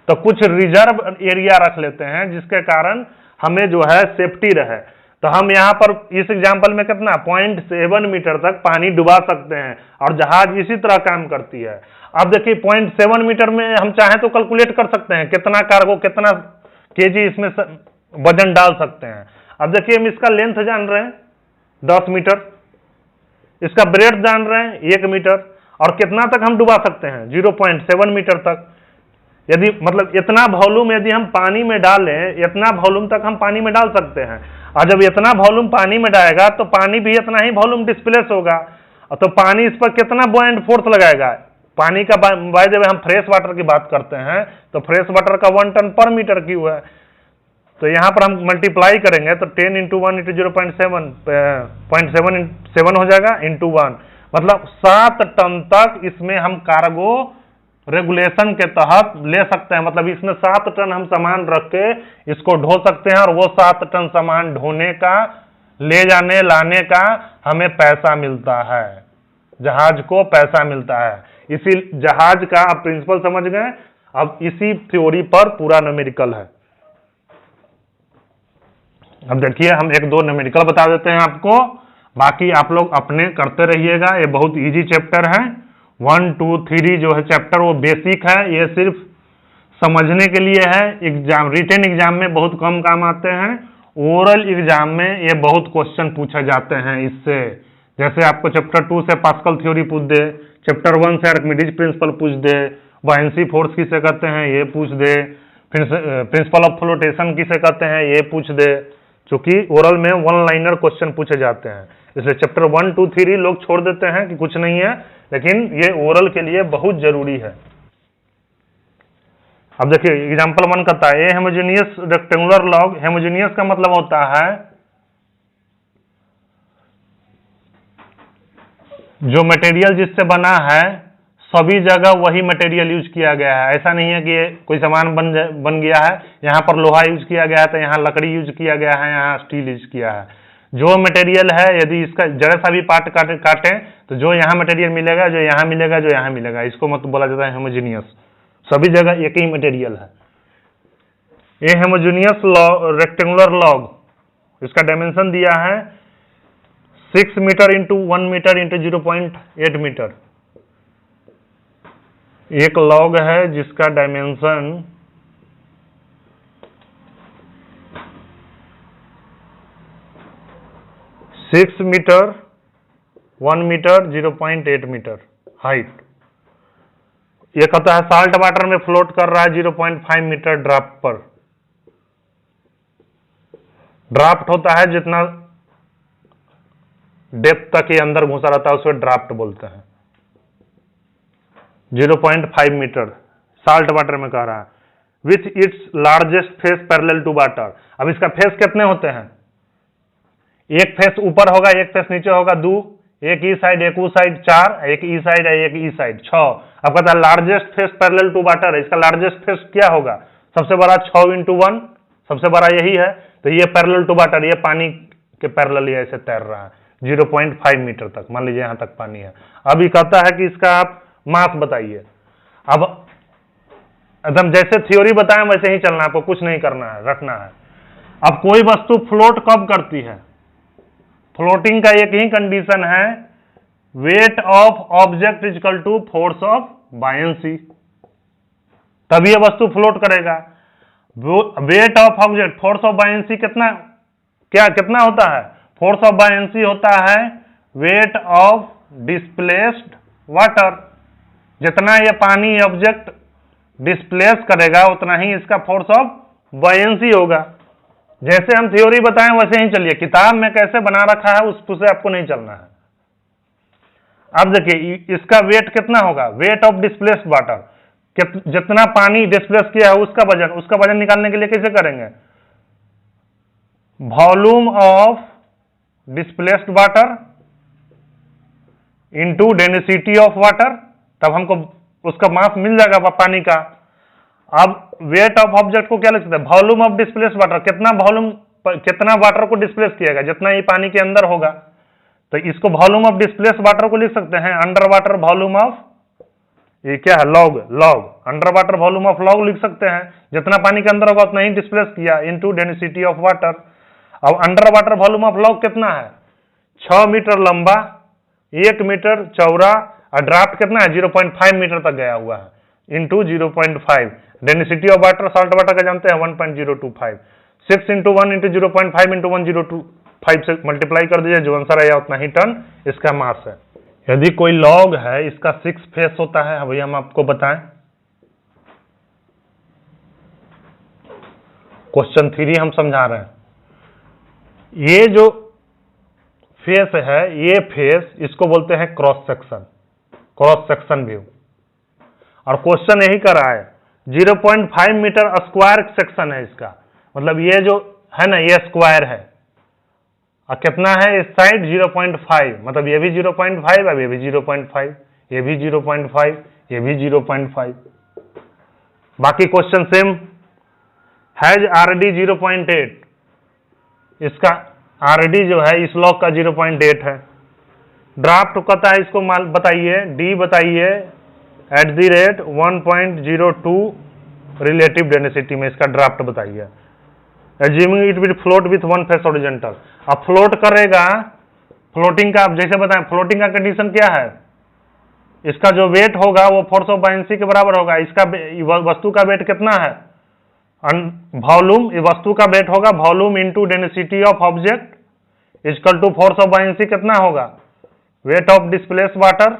तो कुछ रिजर्व एरिया रख लेते हैं जिसके कारण हमें जो है सेफ्टी रहे। तो हम यहाँ पर इस एग्जाम्पल में कितना 0.7 मीटर तक पानी डुबा सकते हैं और जहाज इसी तरह काम करती है। अब देखिए 0.7 मीटर में हम चाहें तो कैलकुलेट कर सकते हैं कितना कार्गो, कितना केजी इसमें वजन डाल सकते हैं। अब देखिए हम इसका लेंथ जान रहे हैं 10 मीटर, इसका ब्रेड जान रहे हैं 1 मीटर, और कितना तक हम डुबा सकते हैं 0.7 मीटर तक। यदि मतलब इतना वॉल्यूम यदि हम पानी में डालें, इतना वॉल्यूम तक हम पानी में डाल सकते हैं। और जब इतना वॉल्यूम पानी में डालेगा तो पानी भी इतना ही वॉल्यूम डिस्प्लेस होगा, तो पानी इस पर कितना बॉयंट फोर्स लगाएगा। पानी का बाय द वे हम फ्रेश वाटर की बात करते हैं तो फ्रेश वाटर का 1 टन पर मीटर क्यूब है। तो यहाँ पर हम मल्टीप्लाई करेंगे तो 10 × 1 × 0.7 हो जाएगा × 1, मतलब 7 टन तक इसमें हम कार्गो रेगुलेशन के तहत ले सकते हैं। मतलब इसमें 7 टन हम सामान रख के इसको ढो सकते हैं और वो 7 टन सामान ढोने का, ले जाने लाने का हमें पैसा मिलता है, जहाज को पैसा मिलता है। इसी जहाज का आप प्रिंसिपल समझ गए। अब इसी थ्योरी पर पूरा न्यूमेरिकल है। अब देखिए हम 1-2 न्यूमेरिकल बता देते हैं आपको, बाकी आप लोग अपने करते रहिएगा। ये बहुत इजी चैप्टर है। 1, 2, 3 जो है चैप्टर वो बेसिक है, ये सिर्फ समझने के लिए है। एग्जाम, रिटन एग्जाम में बहुत कम काम आते हैं, ओरल एग्जाम में ये बहुत क्वेश्चन पूछे जाते हैं इससे। जैसे आपको चैप्टर 2 से पास्कल थ्योरी पूछ दे, चैप्टर 1 से आर्किमिडीज प्रिंसिपल पूछ दे, बायनेंसी फोर्स किसे कहते हैं ये पूछ दे, फिर प्रिंसिपल ऑफ फ्लोटेशन किसे कहते हैं ये पूछ दे। क्योंकि ओरल में 1 लाइनर क्वेश्चन पूछे जाते हैं, इसलिए चैप्टर 1, 2, 3 लोग छोड़ देते हैं कि कुछ नहीं है, लेकिन ये ओरल के लिए बहुत जरूरी है। अब देखिए एग्जाम्पल 1 कहता है ए हेमोजेनियस रेक्टेंगुलर लॉग। हेमोजेनियस का मतलब होता है जो मटेरियल जिससे बना है सभी जगह वही मटेरियल यूज किया गया है। ऐसा नहीं है कि कोई सामान बन गया है, यहाँ पर लोहा यूज किया गया है तो यहाँ लकड़ी यूज किया गया है, यहाँ स्टील यूज किया है। जो मटेरियल है यदि इसका जरा सा भी पार्ट काटें तो जो यहाँ मटेरियल मिलेगा, जो यहाँ मिलेगा, जो यहाँ मिलेगा, इसको मतलब बोला जाता है हेमोजेनियस। सभी जगह एक ही मटेरियल है। ये हेमोजेनियस रेक्टेंगुलर लॉग, इसका डायमेंशन दिया है 6 मीटर × 1 मीटर × 0.8 मीटर। एक लॉग है जिसका dimension 6 metre 1 metre 0.8 metre height. ये कहता है साल्ट वाटर में फ्लोट कर रहा है 0.5 मीटर ड्राफ्ट पर। ड्राफ्ट होता है जितना डेप्थ तक ये अंदर घुसा रहता है उसको ड्राफ्ट बोलते हैं। 0.5 मीटर साल्ट वाटर में कह रहा है, with its largest face parallel to water. अब इसका फेस कितने होते हैं, एक फेस ऊपर होगा, एक फेस नीचे होगा, 2, एक ई साइड एक ऊ साइड 4, एक ई साइड है एक ई साइड 6। अब कहता है largest face parallel to water है, इसका लार्जेस्ट फेस क्या होगा, सबसे बड़ा 6 × 1, सबसे बड़ा यही है। तो ये पैरेलल टू वाटर, ये पानी के पैरेलल ये ऐसे तैर रहा है 0.5 मीटर तक, मान लीजिए यहां तक पानी है। अब ये कहता है कि इसका आप मास बताइए। अब एकदम जैसे थ्योरी बताएं वैसे ही चलना, आपको कुछ नहीं करना है, रखना है। अब कोई वस्तु फ्लोट कब करती है, फ्लोटिंग का एक ही कंडीशन है, weight of object is equal to force of buoyancy, तभी यह वस्तु फ्लोट करेगा। Weight of object, force of buoyancy कितना होता है, फोर्स ऑफ बायंसी होता है वेट ऑफ डिस्प्लेस्ड वाटर। जितना ये पानी ऑब्जेक्ट डिस्प्लेस करेगा उतना ही इसका फोर्स ऑफ बायंसी होगा। जैसे हम थ्योरी बताएं वैसे ही चलिए, किताब में कैसे बना रखा है उससे आपको नहीं चलना है। अब देखिए इसका वेट कितना होगा, वेट ऑफ डिस्प्लेस्ड वाटर, जितना पानी डिस्प्लेस किया है उसका वजन निकालने के लिए कैसे करेंगे, volume of displaced water into density of water, तब हमको उसका मास मिल जाएगा पानी का। अब वेट ऑफ ऑब्जेक्ट को क्या लिख सकते हैं, वॉल्यूम ऑफ डिस्प्लेस्ड वाटर, कितना वाटर को डिस्प्लेस किया, जितना ही पानी के अंदर होगा, तो इसको वॉल्यूम ऑफ डिस्प्लेस्ड वाटर को लिख सकते हैं अंडर वाटर वॉल्यूम ऑफ, ये क्या है, log under water volume of log लिख सकते हैं, जितना पानी के अंदर होगा उतना ही डिस्प्लेस किया, इनटू डेंसिटी ऑफ वाटर। अब under water volume of log कितना है, 6 मीटर लंबा, 1 मीटर चौड़ा, और ड्राफ्ट कितना है 0.5 मीटर तक गया हुआ है, into 0.5। Density of water, salt water का जानते हैं 1.025, 6 इंटू 1 इंटू 0.5 इंटू 1.025 से मल्टीप्लाई कर दीजिए, जो आंसर आया उतना ही टन इसका मास है। यदि कोई लॉग है इसका 6 फेस होता है, वही हम आपको बताएं, क्वेश्चन 3 हम समझा रहे हैं। ये जो फेस है, ये फेस इसको बोलते हैं क्रॉस सेक्शन व्यू, और क्वेश्चन यही कर रहा है 0.5 मीटर स्क्वायर सेक्शन है इसका, मतलब ये जो है ना ये स्क्वायर है, और कितना है इस साइड 0.5, मतलब ये भी 0.5, अब ये भी 0.5, ये भी 0.5, ये भी 0.5। बाकी क्वेश्चन सेम, हैज आरडी 0.8, इसका आरडी जो है इस लॉग का 0.8 है। ड्राफ्ट कहता है इसको बताइए, डी बताइए @ 1.02 रिलेटिव डेंसिटी में इसका ड्राफ्ट बताइए। Assuming it will float with one face horizontal, अब फ्लोट करेगा, फ्लोटिंग का, अब जैसे बताएं फ्लोटिंग का कंडीशन क्या है, इसका जो वेट होगा वो फोर्स ऑफ बायंसी के बराबर होगा। इसका वस्तु का वेट कितना है, वॉल्यूम, वस्तु का वेट होगा volume into density of object equal to force of buoyancy कितना होगा, वेट ऑफ डिस्प्लेस्ड वाटर।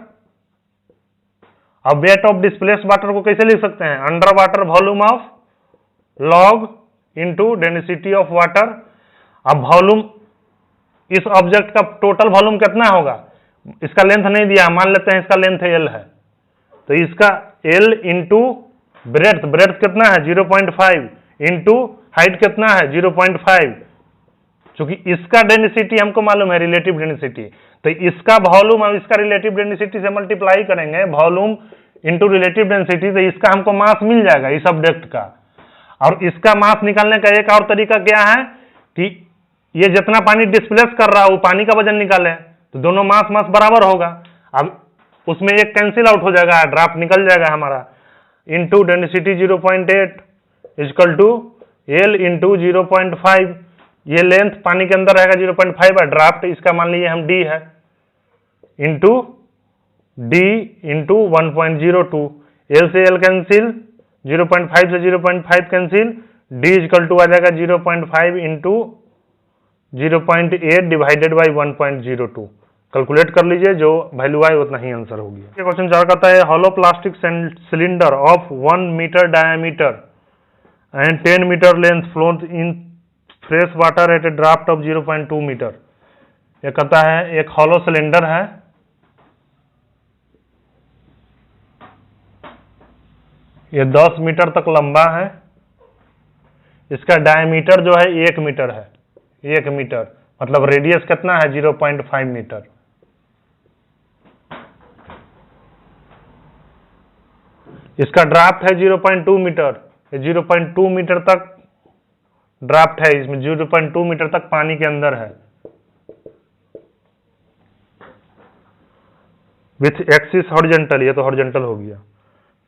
अब वेट ऑफ डिस्प्लेस्ड वाटर को कैसे लिख सकते हैं, under water volume of log into density of water. अब वॉल्यूम, इस ऑब्जेक्ट का टोटल वॉल्यूम कितना होगा, इसका लेंथ नहीं दिया, मान लेते हैं इसका लेंथ L है, तो इसका L इंटू ब्रेड्थ कितना है 0.5 इंटू हाइट कितना है 0.5, क्योंकि इसका डेंसिटी हमको मालूम है रिलेटिव डेंसिटी, तो इसका वॉल्यूम और इसका रिलेटिव डेंसिटी से मल्टीप्लाई करेंगे, वॉल्यूम इंटू रिलेटिव डेंसिटी, तो इसका हमको मास मिल जाएगा इस ऑब्जेक्ट का। और इसका मास निकालने का एक और तरीका क्या है कि ये जितना पानी डिस्प्लेस कर रहा है वो पानी का वजन निकाले, तो दोनों मास बराबर होगा। अब उसमें एक कैंसिल आउट हो जाएगा, ड्राफ्ट निकल जाएगा हमारा, into density 0.8 equal to L into 0.5, ये लेंथ पानी के अंदर रहेगा 0.5 है, ड्राफ्ट इसका मान लीजिए हम D है, इंटू D इंटू 1.02, L से L कैंसिल, 0.5 से 0.5 कैंसिल, D इक्वल टू आ जाएगा 0.5 इंटू 0.8 डिवाइडेड बाई 1.02, कैलकुलेट कर लीजिए, जो वैल्यू आए उतना ही आंसर होगी। क्वेश्चन 4 कहता है hollow plastic cylinder of 1 metre diameter and 10 metre length float in fresh water at a draft of 0.2 metre. ये कहता है एक हॉलो सिलेंडर है, ये 10 मीटर तक लंबा है, इसका डायमीटर जो है 1 मीटर है, 1 मीटर मतलब रेडियस कितना है 0.5 मीटर। इसका ड्राफ्ट है 0.2 मीटर, 0.2 मीटर तक ड्राफ्ट है, इसमें 0.2 मीटर तक पानी के अंदर है, विथ एक्सिस हॉरिजॉन्टल, ये तो हॉरिजॉन्टल हो गया।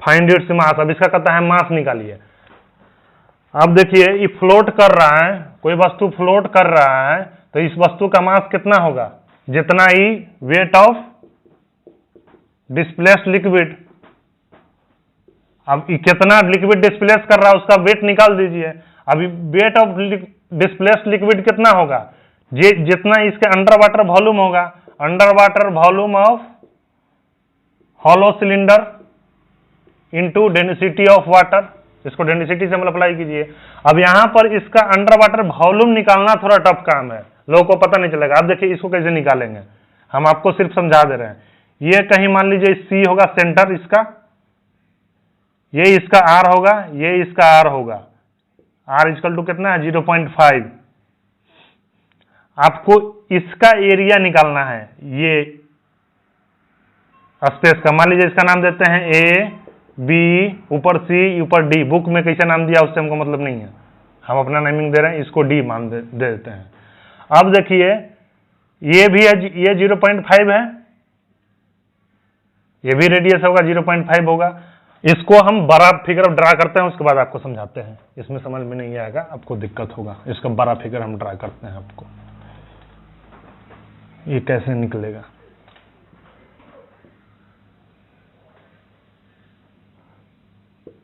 फाइंड इट्स मास, अब इसका कहता है मास निकालिए। अब देखिए ये फ्लोट कर रहा है, कोई वस्तु फ्लोट कर रहा है, तो इस वस्तु का मास कितना होगा, जितना ही वेट ऑफ डिस्प्लेस्ड लिक्विड। अब कितना लिक्विड डिस्प्लेस कर रहा है उसका वेट निकाल दीजिए। अभी वेट ऑफ डिस्प्लेस्ड लिक्विड कितना होगा, जितना इसके अंडर वाटर वॉल्यूम होगा, under water volume of hollow cylinder into density of water, इसको डेंसिटी से मल्टीप्लाई कीजिए। अब यहां पर इसका अंडर वाटर वॉल्यूम निकालना थोड़ा टफ काम है, लोगों को पता नहीं चलेगा। आप देखिए इसको कैसे निकालेंगे, हम आपको सिर्फ समझा दे रहे हैं। ये कहीं मान लीजिए सी होगा सेंटर इसका, ये इसका आर होगा, ये इसका आर होगा। आर इक्वल टू कितना है 0.5। आपको इसका एरिया निकालना है, ये स्पेस का। मान लीजिए इसका नाम देते हैं ए बी, ऊपर सी, ऊपर डी। बुक में कैसे नाम दिया उससे हमको मतलब नहीं है, हम अपना नेमिंग दे रहे हैं, इसको डी मान दे देते हैं। अब देखिए ये भी है, ये 0.5 है, ये भी रेडियस होगा 0.5 होगा। इसको हम बड़ा फिगर ड्रा करते हैं, उसके बाद आपको समझाते हैं। इसमें समझ में नहीं आएगा, आपको दिक्कत होगा। इसका बड़ा फिगर हम ड्रा करते हैं, आपको ये कैसे निकलेगा।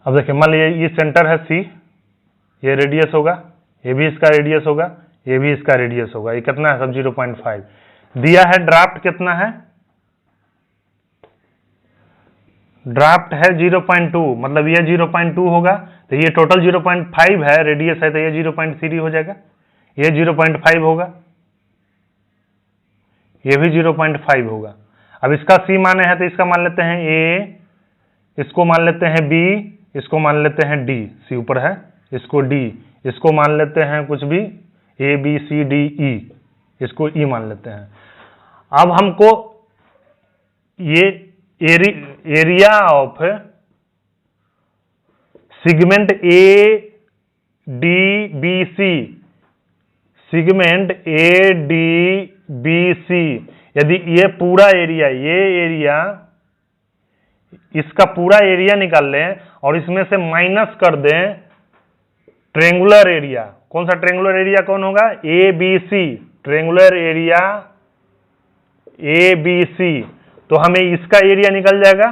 अब देखिए मान लीजिए ये सेंटर है सी, ये रेडियस होगा, ये भी इसका रेडियस होगा, ये भी इसका रेडियस होगा। ये कितना है सब 0.5 दिया है। ड्राफ्ट कितना है, ड्राफ्ट है 0.2, मतलब ये 0.2 होगा, तो ये टोटल 0.5 है, रेडियस है तो ये 0.3 हो जाएगा, ये 0.5 होगा, ये भी 0.5 होगा। अब इसका सी माने हैं तो इसका मान लेते हैं ए, इसको मान लेते हैं बी, इसको मान लेते हैं डी, सी ऊपर है, इसको डी, इसको मान लेते हैं कुछ भी ए बी सी डी ई, इसको ई मान लेते हैं। अब हमको ये area of segment A D B C, segment A D B C, यदि ये पूरा एरिया, ये एरिया, इसका पूरा एरिया निकाल लें और इसमें से माइनस कर दें ट्रेंगुलर एरिया। कौन सा ट्रेंगुलर एरिया कौन होगा, A B C, triangular area A B C, तो हमें इसका एरिया निकल जाएगा,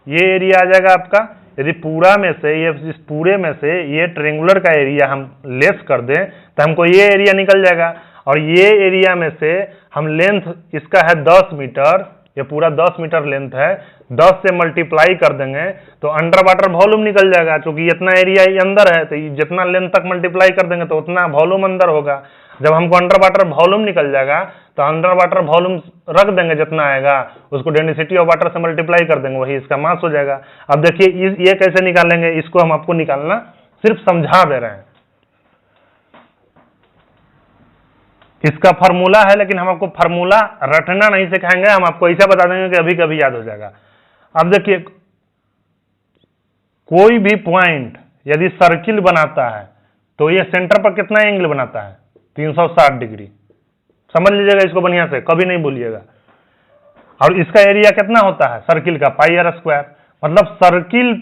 ये एरिया आ जाएगा आपका। यदि पूरा में से, ये इस पूरे में से ये ट्रेंगुलर का एरिया हम लेस कर दें तो हमको ये एरिया निकल जाएगा। और ये एरिया में से हम लेंथ इसका है 10 मीटर, ये पूरा 10 मीटर लेंथ है, 10 से मल्टीप्लाई कर देंगे तो अंडर वाटर वॉल्यूम निकल जाएगा। क्योंकि इतना एरिया अंदर है तो जितना लेंथ तक मल्टीप्लाई कर देंगे तो उतना वॉल्यूम अंदर होगा। जब हमको अंडर वाटर वॉल्यूम निकल जाएगा तो अंडर वाटर वॉल्यूम रख देंगे, जितना आएगा उसको डेंसिटी ऑफ वाटर से मल्टीप्लाई कर देंगे, वही इसका मास हो जाएगा। अब देखिए ये कैसे निकालेंगे, इसको हम आपको निकालना सिर्फ समझा दे रहे हैं। इसका फार्मूला है, लेकिन हम आपको फार्मूला रटना नहीं सिखाएंगे, हम आपको ऐसा बता देंगे कि अभी कभी याद हो जाएगा। अब देखिए कोई भी पॉइंट यदि सर्किल बनाता है तो ये सेंटर पर कितना एंगल बनाता है, 360 डिग्री। समझ लीजिएगा इसको बढ़िया से, कभी नहीं भूलिएगा। और इसका एरिया कितना होता है सर्किल का, पाई आर स्क्वायर। मतलब सर्किल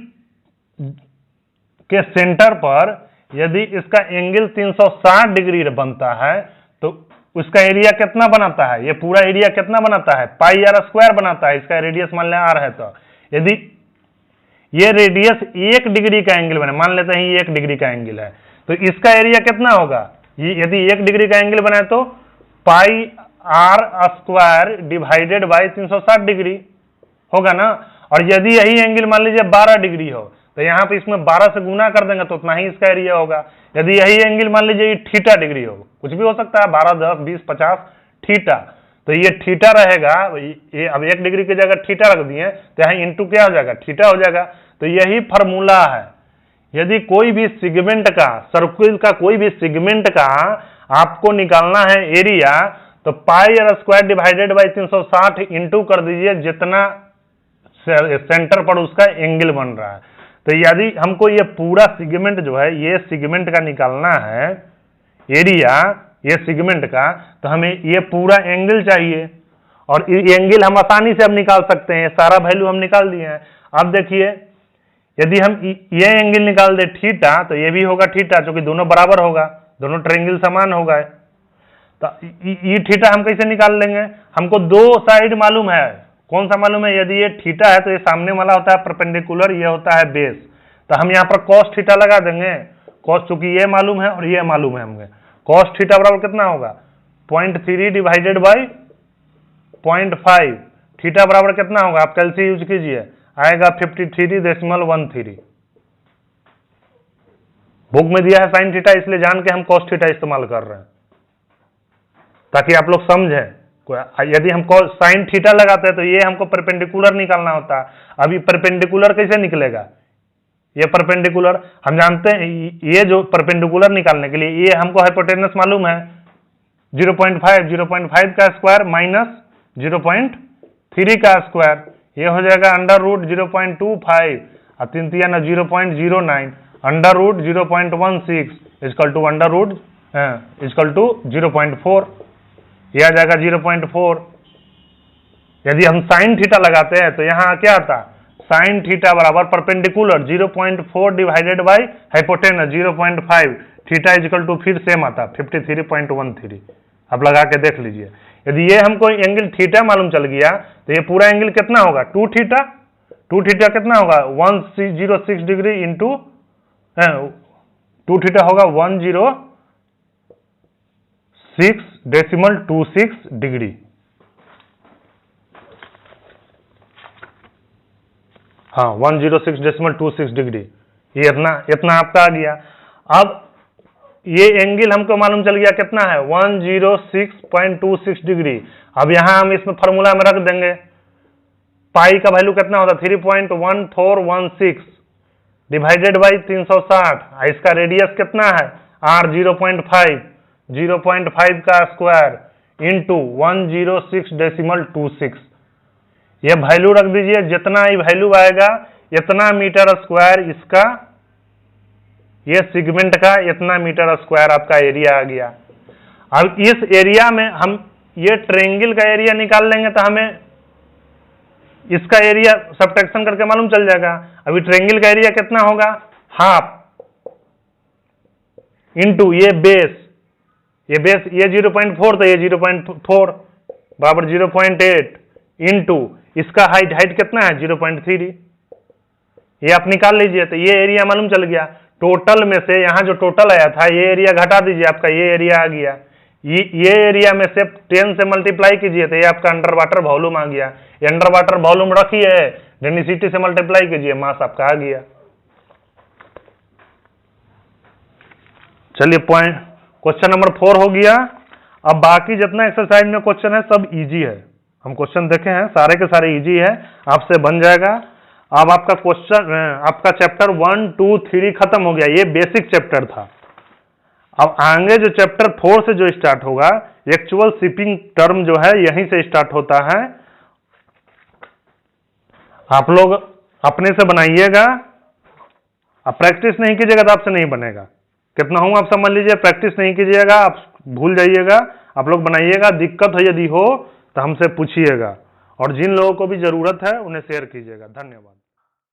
के सेंटर पर यदि इसका एंगल 360 डिग्री बनता है तो उसका एरिया कितना बनाता है, ये पूरा एरिया कितना बनाता है, पाई आर स्क्वायर बनाता है। इसका रेडियस मान लें आर है, तो यदि ये रेडियस 1 डिग्री का एंगल बने, मान लेते हैं ये 1 डिग्री का एंगल है, तो इसका एरिया कितना होगा, यदि 1 डिग्री का एंगल बनाए तो pi R square divided by 360 degree होगा ना। और यदि यही एंगल मान लीजिए 12 डिग्री हो तो यहाँ पे इसमें 12 से गुना कर देंगे तो उतना ही इसका एरिया होगा। यदि यही एंगल मान लीजिए थीटा डिग्री हो, कुछ भी हो सकता है, 12, 10, 20, 50 थीटा, तो ये थीटा रहेगा। ये अब 1 डिग्री की जगह थीटा रख दिए तो यहाँ इंटू क्या हो जाएगा, थीटा हो जाएगा। तो यही फॉर्मूला है। यदि कोई भी सेगमेंट का, सर्किल का कोई भी सेगमेंट का आपको निकालना है एरिया, तो pi R square divided by 360 into कर दीजिए जितना सेंटर पर उसका एंगल बन रहा है। तो यदि हमको ये पूरा सेगमेंट जो है, ये सेगमेंट का निकालना है एरिया, ये सेगमेंट का, तो हमें ये पूरा एंगल चाहिए। और एंगल हम आसानी से अब निकाल सकते हैं, सारा वैल्यू हम निकाल दिए हैं। अब देखिए यदि हम ये एंगल निकाल दे थीटा, तो ये भी होगा थीटा, क्योंकि दोनों बराबर होगा, दोनों ट्रायंगल समान होगा। तो ये थीटा हम कैसे निकाल लेंगे, हमको दो साइड मालूम है। कौन सा मालूम है, यदि ये थीटा है तो ये सामने वाला होता है परपेंडिकुलर, ये होता है बेस। तो हम यहाँ पर cos थीटा लगा देंगे, cos, चूंकि ये मालूम है और ये मालूम है हमें। cos थीटा बराबर कितना होगा, 0.3 डिवाइडेड बाई 0.5। थीटा बराबर कितना होगा, आप कैलसी यूज कीजिए, आएगा 53.13। बुक में दिया है साइन थीटा, इसलिए जान के हम कॉस थीटा इस्तेमाल कर रहे हैं ताकि आप लोग समझें। यदि हम साइन थीटा लगाते हैं तो ये हमको परपेंडिकुलर निकालना होता है। अभी परपेंडिकुलर कैसे निकलेगा? ये परपेंडिकुलर हम जानते हैं, ये जो परपेंडिकुलर निकालने के लिए ये हमको हाइपोटेनस मालूम है 0.5 का स्क्वायर माइनस 0.3 का स्क्वायर, ये हो जाएगा अंडर रूट 0.25 और 3 3 ना 0.09 under root 0.16 equal to under root equal to 0.4, यह आ जाएगा 0.4। यदि हम साइन थीटा लगाते हैं तो यहाँ क्या आता है? साइन थीटा बराबर perpendicular 0.4 divided by hypotenuse 0.5, theta equal to फिर सेम आता 53.13। आप लगा के देख लीजिए। यदि ये हमको एंगल थीटा मालूम चल गया तो ये पूरा एंगल कितना होगा? 2 थीटा। 2 थीटा कितना होगा? 106 डिग्री इंटू 2 थीटा होगा 106.26 डिग्री। हाँ 106.26 डिग्री, ये इतना आपका आ गया। अब ये एंगल हमको मालूम चल गया कितना है? 106.26 डिग्री। अब यहां हम इसमें फॉर्मूला में रख देंगे, पाई का वैल्यू कितना होता? 3.1416 डिवाइडेड बाई 360। इसका रेडियस कितना है? r 0.5 का स्क्वायर इंटू 106.26। ये वैल्यू रख दीजिए, जितना ही वैल्यू आएगा इतना मीटर स्क्वायर इसका, ये सेगमेंट का इतना मीटर स्क्वायर आपका एरिया आ गया। अब इस एरिया में हम ये ट्रायंगल का एरिया निकाल लेंगे तो हमें इसका एरिया सब्ट्रैक्शन करके मालूम चल जाएगा। अभी ट्रायंगल का एरिया कितना होगा? हाफ इंटू ये बेस, ये 0.4 तो ये 0.4 बराबर 0.8 इंटू इसका हाइट कितना है? 0.3। ये आप निकाल लीजिए तो ये एरिया मालूम चल गया। टोटल में से यहाँ जो टोटल आया था ये एरिया घटा दीजिए, आपका ये एरिया आ गया। ये एरिया में से 10 से मल्टीप्लाई कीजिए तो ये आपका अंडर वाटर वॉल्यूम आ गया। ये अंडर वाटर वॉल्यूम रखिए, डेंसिटी से मल्टीप्लाई कीजिए, मास आपका आ गया। चलिए क्वेश्चन नंबर 4 हो गया। अब बाकी जितना एक्सरसाइज में क्वेश्चन है सब इजी है, हम क्वेश्चन देखे हैं सारे के सारे इजी है, आपसे बन जाएगा। अब आपका क्वेश्चन आपका चैप्टर 1 2 3 खत्म हो गया, ये बेसिक चैप्टर था। अब आगे जो चैप्टर 4 से जो स्टार्ट होगा, एक्चुअल शिपिंग टर्म जो है यहीं से स्टार्ट होता है। आप लोग अपने से बनाइएगा, अब प्रैक्टिस नहीं कीजिएगा तो आपसे नहीं बनेगा। कितना हूं आप समझ लीजिए, प्रैक्टिस नहीं कीजिएगा आप भूल जाइएगा। आप लोग बनाइएगा, दिक्कत है यदि हो तो हमसे पूछिएगा, और जिन लोगों को भी जरूरत है उन्हें शेयर कीजिएगा। धन्यवाद।